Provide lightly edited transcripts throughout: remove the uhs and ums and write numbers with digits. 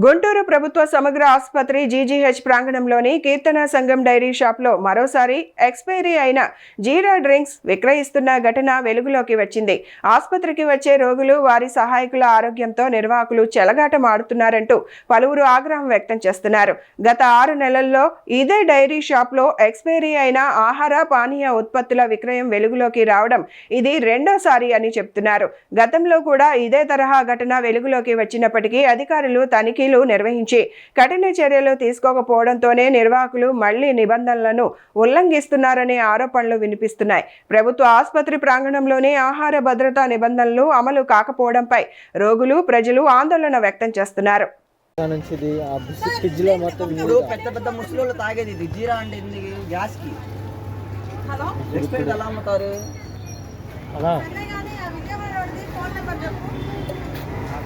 గుంటూరు ప్రభుత్వ సమగ్ర ఆసుపత్రి జీజీహెచ్ ప్రాంగణంలోని కీర్తన సంఘం డైరీ షాప్లో మరోసారి ఎక్స్పైరీ అయిన జీరా డ్రింక్స్ విక్రయిస్తున్న ఘటన వెలుగులోకి వచ్చింది. ఆసుపత్రికి వచ్చే రోగులు, వారి సహాయకుల ఆరోగ్యంతో నిర్వాహకులు చెలగాటమాడుతున్నారంటూ పలువురు ఆగ్రహం వ్యక్తం చేస్తున్నారు. గత 6 నెలల్లో ఇదే డైరీ షాప్లో ఎక్స్పైరీ అయిన ఆహార పానీయ ఉత్పత్తుల విక్రయం వెలుగులోకి రావడం ఇది రెండోసారి అని చెప్తున్నారు. గతంలో కూడా ఇదే తరహా ఘటన వెలుగులోకి వచ్చినప్పటికీ అధికారులు తనిఖీలు నిర్వహించి కఠిన చర్యలు తీసుకోకపోవడంతోనే నిర్వాహకులు మళ్లీ నిబంధనలను ఉల్లంఘిస్తున్నారనే ఆరోపణలు వినిపిస్తున్నాయి. ప్రభుత్వ ఆసుపత్రి ప్రాంగణంలోనే ఆహార భద్రతా నిబంధనలు అమలు కాకపోవడంపై రోగులు, ప్రజలు ఆందోళన వ్యక్తం చేస్తున్నారు. పెద్ద పెద్ద ముసలోళ్ళు తాగేది ఇది జీరా అంటే గ్యాస్ కి ఎలా అమ్ముతారు?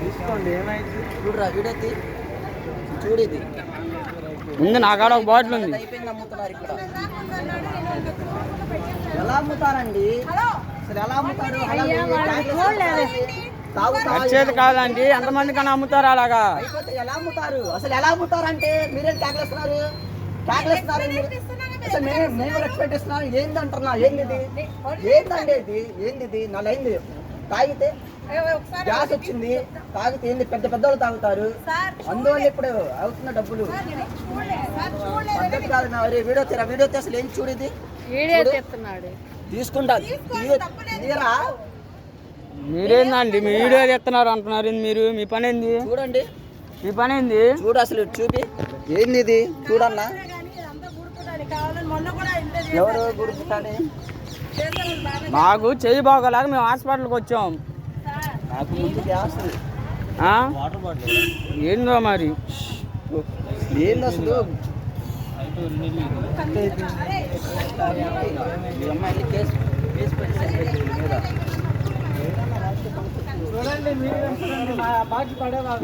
తీసుకోండి, ఏమైంది చూడరా, వీడియో చూడు. ఇది ముందు నా కాడ ఒక బాటిల్ ఉంది. అయిపోయింది, అమ్ముతున్నారు ఇక్కడ. ఎలా అమ్ముతారండి? అసలు ఎలా అమ్ముతారు? వచ్చేది కాదండి, ఎంతమంది కన్నా అమ్ముతారు అలాగా? ఎలా అమ్ముతారు? అసలు ఎలా అమ్ముతారంటే మీరేం ట్యాక్లేస్తున్నారు? అసలు మేము రెస్పెక్ట్ ఇస్తున్నాం. ఏంది అంటున్నా? ఏంది ఏందండి? ఏంది నాలుగైంది తాగితే గ్యాస్ వచ్చింది, తాగితే ఏంది పెద్ద పెద్దోళ్ళు తాగుతారు, అందువల్ల ఇప్పుడు అవుతున్న డబ్బులు పద్ధతి కాదు. వీడియో అసలు ఏం చూడు, ఇది తీసుకుంటా తీరా. మీరేందండి మీ వీడియో తెస్తున్నారు అంటున్నారు మీరు? మీ పని ఏంది? చూడండి, మీ పని ఏంది? చూడు అసలు చూపి, ఏంది ఇది చూడన్నా. ఎవరు గుర్తుతాని? మాకు చెయ్యి బాగోలేక మేము హాస్పిటల్కి వచ్చాం. నాకు ముందు గ్యాస్ ఏందో మరి ఏంది అసలు.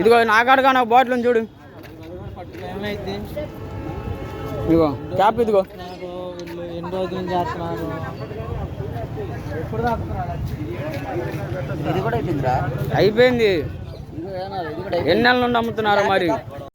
ఇదిగో నాకాడగా నాకు బాటిల్ ఉంది చూడు. ఇదిగో క్యాప్, ఇదిగో. ఎన్ని రోజుల నుంచి చేస్తున్నారు? అయిపోయింది. ఎన్ని నెలల నుండి అమ్ముతున్నారు మరి?